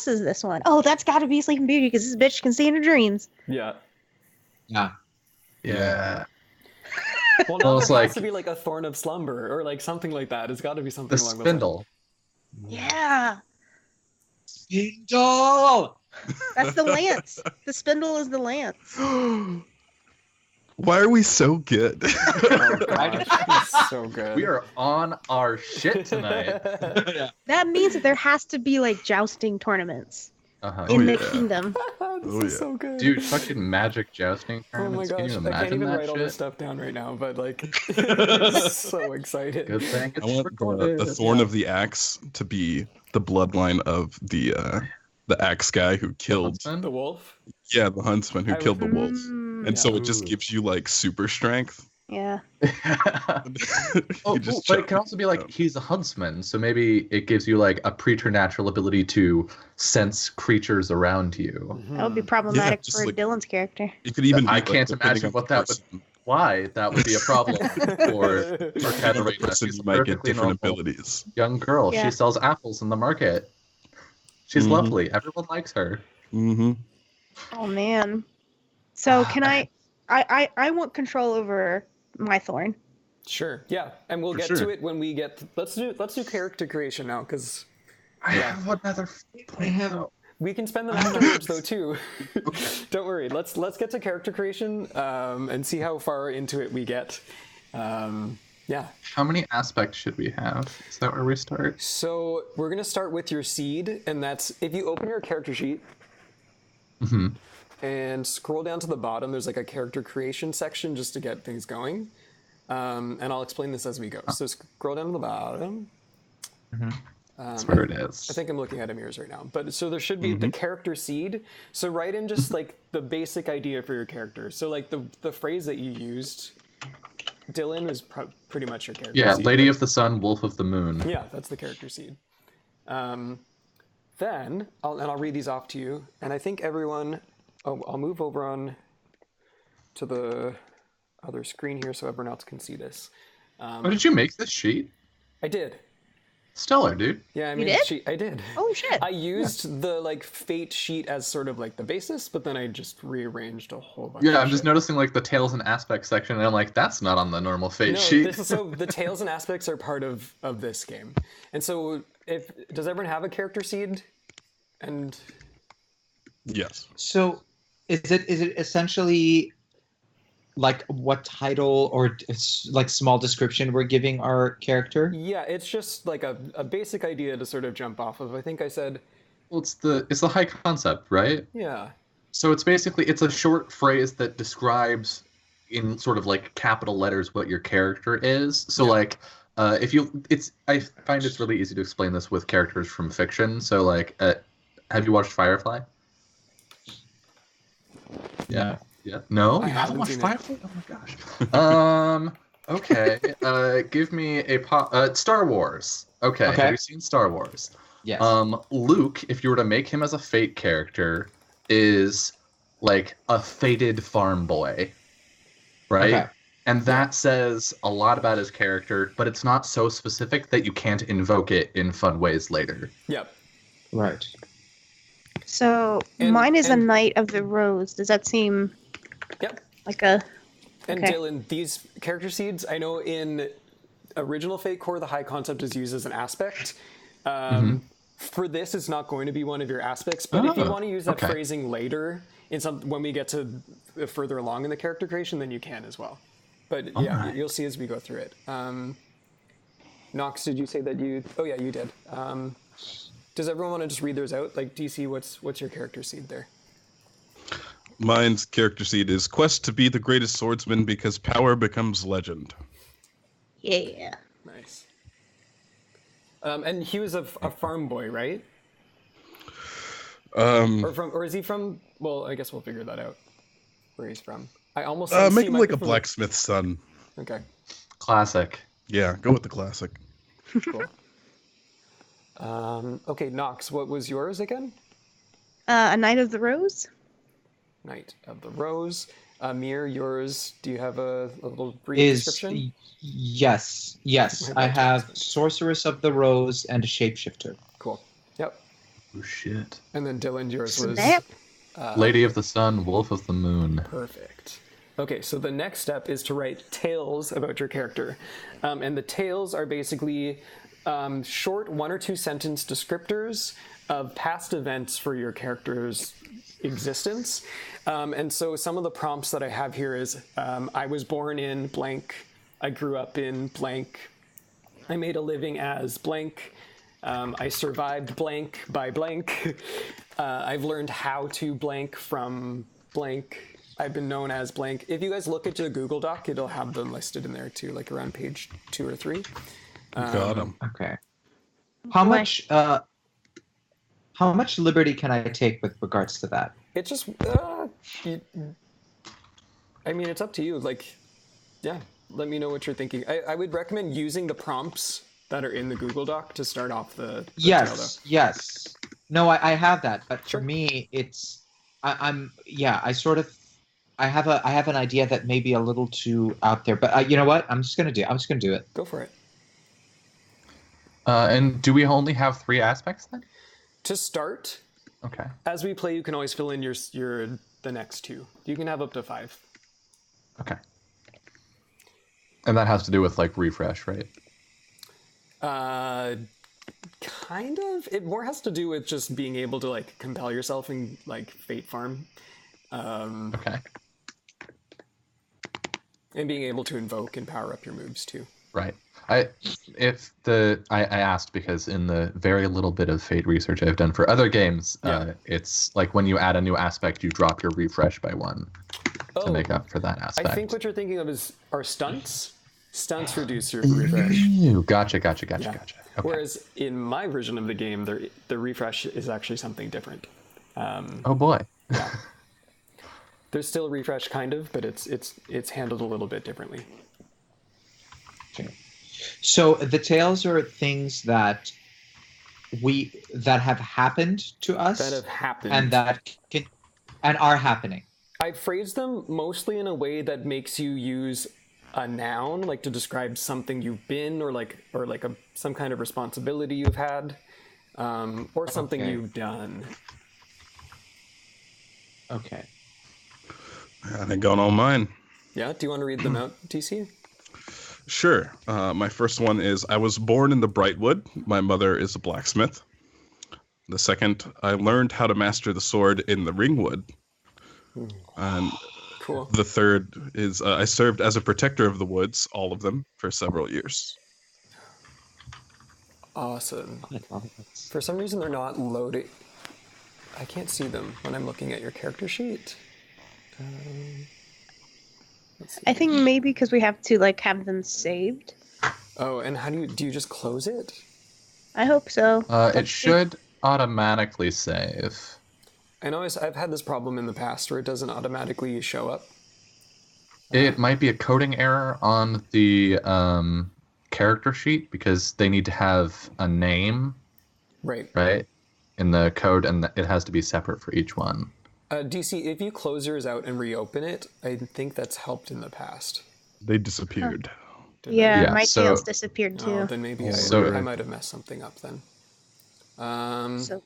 is this one? Oh, that's got to be Sleeping Beauty because this bitch can see in her dreams. Yeah. Yeah. Well, now there has to be like a Thorn of Slumber or like something like that. It's got to be something The along spindle. Yeah. Spindle! That's the lance. The spindle is the lance. Why are we so good? those lines. Oh gosh, it's so good. We are on our shit tonight. That means that there has to be like jousting tournaments Uh-huh. in the yeah. kingdom. This is so good. Dude, fucking magic jousting Oh my tournaments. gosh, Can you I can't imagine even that write all shit? this stuff down right now, but like, so excited. Good thing I it's want recorded. the Thorn of the Axe to be the bloodline of the axe guy who killed. The wolf? Yeah, the huntsman who I killed the would- wolves. And so it just gives you like super strength. Yeah. Oh, You just but it chop can also be like up. he's a huntsman, so maybe it gives you like a preternatural ability to sense creatures around you. That would be problematic just for like- Dylan's character. It could even. I be, can't depending imagine on what the that would- person. Why that would be a problem for Depending on the Katarina. person, She's you a might get perfectly different normal abilities. young girl. Yeah. She sells apples in the market. She's Mhm. lovely. Everyone likes her. Mm-hmm. Oh man. So can I want control over my Thorn. Sure, yeah, and we'll For get sure. to it when we get. Let's do character creation now, because I have another. I have we can spend them afterwards though too. Don't worry. Let's get to character creation and see how far into it we get. Yeah. How many aspects should we have? Is that where we start? So we're gonna start with your seed, and that's if you open your character sheet and scroll down to the bottom. There's like a character creation section just to get things going, and I'll explain this as we go. So scroll down to the bottom. That's where it is. I think I'm looking at Amir's right now, but so there should be the character seed. So write in just like the basic idea for your character. So like the phrase that you used, Dylan, is pretty much your character. Yeah, seed. Lady of the Sun, Wolf of the Moon. Yeah, that's the character seed. Then I'll read these off to you, and I think everyone. Oh, I'll move over on to the other screen here so everyone else can see this. Oh, did you make this sheet? I did. Stellar, dude. Yeah, I You made did? the sheet. I did. Oh shit. I used the like fate sheet as sort of like the basis, but then I just rearranged a whole bunch. Yeah, of I'm just shit. noticing like the tails and aspects section, and I'm like, that's not on the normal fate No, sheet. this is so the tails and aspects are part of this game, and so does everyone have a character seed? And Yes. So, is it essentially like what title or like small description we're giving our character? yeah, it's just like a basic idea to sort of jump off of. I think I said, Well, it's the high concept, right? yeah, So it's basically it's a short phrase that describes in sort of like capital letters what your character is. So like if you I find it's really easy to explain this with characters from fiction. So like have you watched Firefly? Yeah. Yeah. No? I You haven't haven't watched seen it. Firefly? Oh my gosh. Okay. Give me a Star Wars. Okay. Okay. Have you seen Star Wars? Yes. Luke, if you were to make him as a Fate character, is like a fated farm boy, right? Okay. And that says a lot about his character, but it's not so specific that you can't invoke it in fun ways later. yep. Right. So And- mine is a and- Knight of the Rose. Does that seem Yep. like a And Okay. Dylan, these character seeds, I know in original Fate Core, the high concept is used as an aspect. For this, it's not going to be one of your aspects, but if you Oh, want to use that okay. phrasing later, when we get to further along in the character creation, then you can as well. But yeah, Alright. you'll see as we go through it. Nox, did you say that you? Oh yeah, you did. Does everyone want to just read theirs out? Like DC, what's your character seed there? Mine's character seed is quest to be the greatest swordsman because power becomes legend. yeah? Nice. And he was a farm boy, right? Or is he from? Well, I guess we'll figure that out. Where he's from. I almost said Make C him like a microphone. blacksmith's son. Okay, Classic. Yeah, go with the classic. cool. Okay, Nox, what was yours again? A Knight of the Rose. Knight of the Rose. Amir, yours. Do you have a little brief Is description? yes. I have Sorceress of the Rose and a Shapeshifter. Cool. Yep. Oh shit. And then Dylan, yours was Snap. Lady of the Sun, Wolf of the Moon. perfect. Okay, so the next step is to write tales about your character. And the tales are basically short 1 or 2 sentence descriptors of past events for your character's existence. And so some of the prompts that I have here is I was born in blank, I grew up in blank, I made a living as blank, I survived blank by blank, I've learned how to blank from blank, I've been known as blank. If you guys look at your Google Doc, it'll have them listed in there too, like around page 2 or 3. Got him. Okay. How much liberty can I take with regards to that? It's just, I mean, it's up to you. Like, yeah, let me know what you're thinking. I would recommend using the prompts that are in the Google Doc to start off the Yes, yes. No, I have that, but Sure. for me, it's I have an idea that may be a little too out there, but you know what? I'm just gonna do it. Go for it. And do we only have 3 aspects then? To start, Okay. as we play, you can always fill in your the next 2. You can have up to 5. Okay. And that has to do with like refresh, right? Kind of. It more has to do with just being able to like compel yourself and like fate farm. Okay. And being able to invoke and power up your moves too. Right. I asked because in the very little bit of Fate research I've done for other games, it's like when you add a new aspect, you drop your refresh by 1 to make up for that aspect. I think what you're thinking of are stunts. Stunts reduce your refresh. Ooh, gotcha. Yeah. Okay. Whereas in my version of the game, the refresh is actually something different. Oh boy. There's still refresh kind of, but it's handled a little bit differently. Okay. So the tales are things that have happened to us That have happened. and are happening. I phrase them mostly in a way that makes you use a noun, like to describe something you've been, or some kind of responsibility you've had, or something you've done. Okay. I think on all mine. Yeah. Do you want to read them out, DC? Sure. My first one is I was born in the Brightwood. My mother is a blacksmith. The second, I learned how to master the sword in the Ringwood. And Cool. the third is I served as a protector of the woods, all of them, for several years. Awesome. For some reason, they're not loading. I can't see them when I'm looking at your character sheet. Let's see. I think maybe because we have to like have them saved. Oh, and how do you just close it? I hope so. It should automatically save. I know I've had this problem in the past where it doesn't automatically show up. It might be a coding error on the character sheet because they need to have a name, Right. in the code, and it has to be separate for each one. DC, if you close yours out and reopen it, I think that's helped in the past. They disappeared. Did Yeah, Yeah, my so- tails disappeared they? too. Oh, then maybe So- I might have messed something up then. So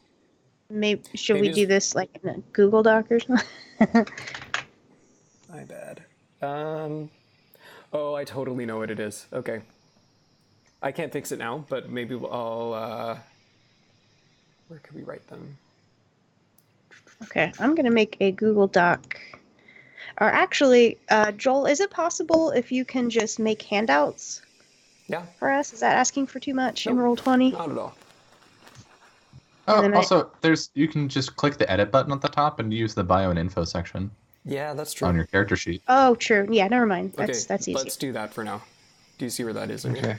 maybe should Maybe we do this like in a Google Doc or something? My bad. Oh, I totally know what it is. Okay. I can't fix it now, but maybe I'll, where could we write them? Okay, I'm gonna make a Google Doc. Or actually, Joel, is it possible if you can just make handouts Yeah, for us? Is that asking for too much in Nope. Roll20? not at all. Oh, then also, you can just click the edit button at the top and use the bio and info section Yeah, that's true. on your character sheet. Oh, true. Yeah, never mind. Okay, That's easy. let's do that for now. Do you see where that is? in here? Okay.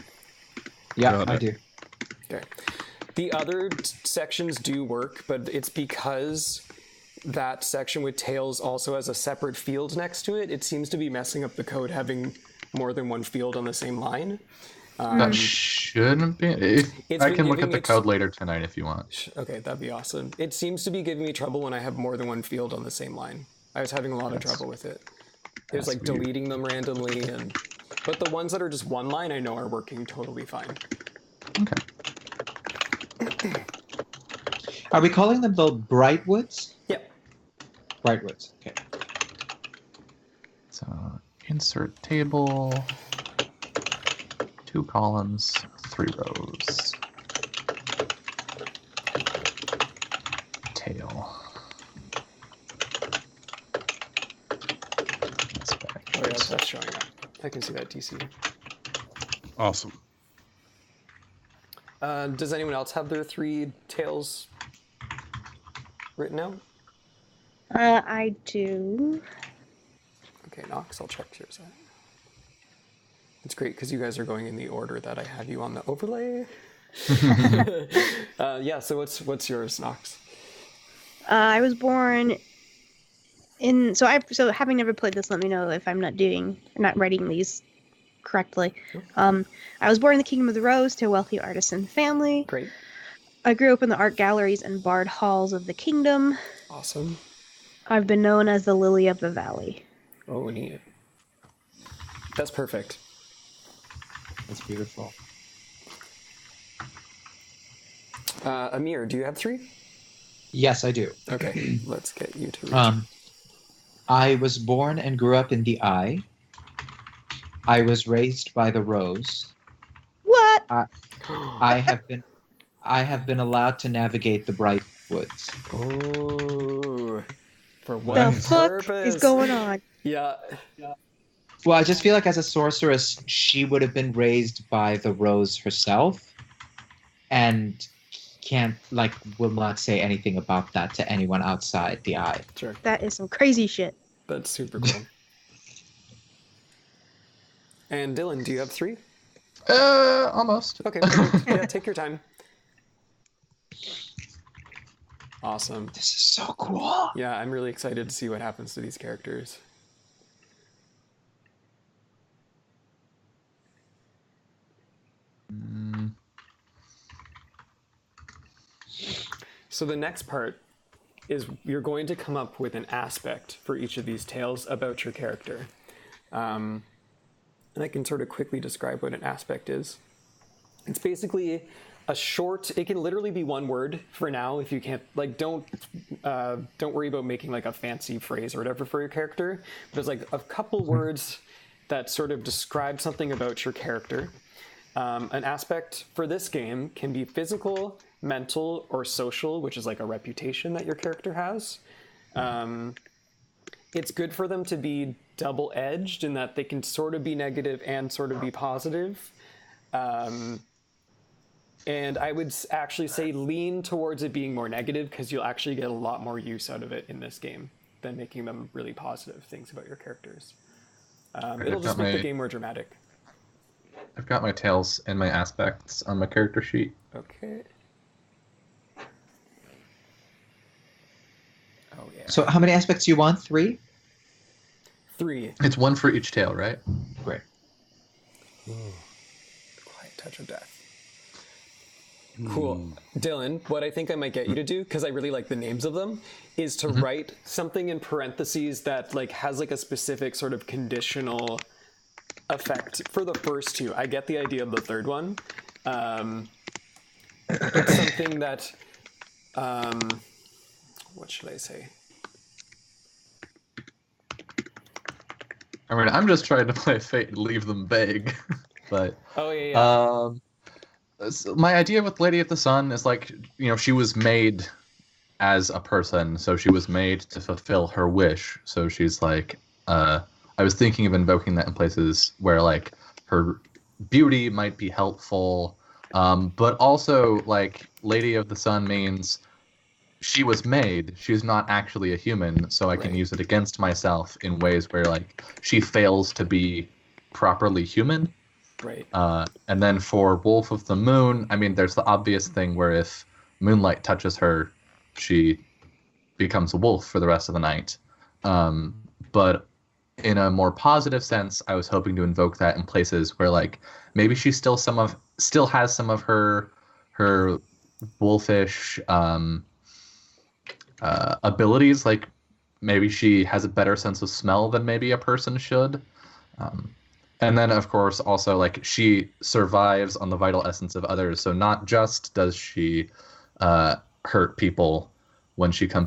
Yeah, Got I it. do. Okay. The other sections do work, but it's because that section with tails also has a separate field next to it. It seems to be messing up the code having more than one field on the same line. That shouldn't be. It's I been can look giving at the it- code later tonight if you want. Okay, that'd be awesome. It seems to be giving me trouble when I have more than one field on the same line. I was having a lot of trouble with it. It was that's like weird. deleting them randomly, but the ones that are just one line I know are working totally fine. Okay. Are we calling them the Brightwoods? Yep. Brightwoods. Okay. So insert table, 2 columns, 3 rows. Tail. Oh yeah, that's showing up. I can see that DC. Awesome. Does anyone else have their 3 tails written out? I do. Okay, Nox, I'll check yours out. It's great because you guys are going in the order that I have you on the overlay. Yeah, so what's yours, Nox? I was born in so having never played this, let me know if I'm not writing these correctly. I was born in the Kingdom of the Rose to a wealthy artisan family. Great. I grew up in the art galleries and bard halls of the kingdom. Awesome. I've been known as the Lily of the Valley. Oh, neat. That's perfect. That's beautiful. Amir, do you have 3? Yes, I do. Okay, let's get you to read. I was born and grew up in the Eye. I was raised by the Rose. What? I have been allowed to navigate the Bright Woods. Oh, for what The fuck purpose? is going on? Yeah. Well, I just feel like as a sorceress, she would have been raised by the Rose herself, and will not say anything about that to anyone outside the Eye. Sure. That is some crazy shit. That's super cool. And Dylan, do you have 3? Almost. Okay, perfect. Yeah, take your time. Awesome. This is so cool. Yeah, I'm really excited to see what happens to these characters. So the next part is you're going to come up with an aspect for each of these tales about your character. And I can sort of quickly describe what an aspect is. It's basically a short, it can literally be one word for now if you can't, like, don't worry about making like a fancy phrase or whatever for your character. But it's like a couple words that sort of describe something about your character. An aspect for this game can be physical, mental, or social, which is like a reputation that your character has. It's good for them to be double-edged in that they can sort of be negative and sort of be positive. And I would actually say lean towards it being more negative because you'll actually get a lot more use out of it in this game than making them really positive things about your characters. It'll just make the game more dramatic. I've got my tails and my aspects on my character sheet. Okay. Oh, yeah. So how many aspects do you want? 3? 3. It's 1 for each tail, right? Great. Quiet touch of death. Cool. Dylan, what I think I might get you to do, because I really like the names of them, is to write something in parentheses that like has like a specific sort of conditional effect for the first 2. I get the idea of the third one. It's something that, what should I say? I mean, I'm just trying to play Fate and leave them vague, but Oh yeah. so my idea with Lady of the Sun is like, you know, she was made as a person, so she was made to fulfill her wish. So she's like, I was thinking of invoking that in places where like her beauty might be helpful, but also like Lady of the Sun means she was made. She's not actually a human, so I can use it against myself in ways where like she fails to be properly human. Right. And then for Wolf of the Moon, I mean, there's the obvious thing where if moonlight touches her, she becomes a wolf for the rest of the night. But in a more positive sense, I was hoping to invoke that in places where like maybe she still has some of her wolfish abilities, like maybe she has a better sense of smell than maybe a person should. And then, of course, also, like, she survives on the vital essence of others. So not just does she, her hurt people when she comes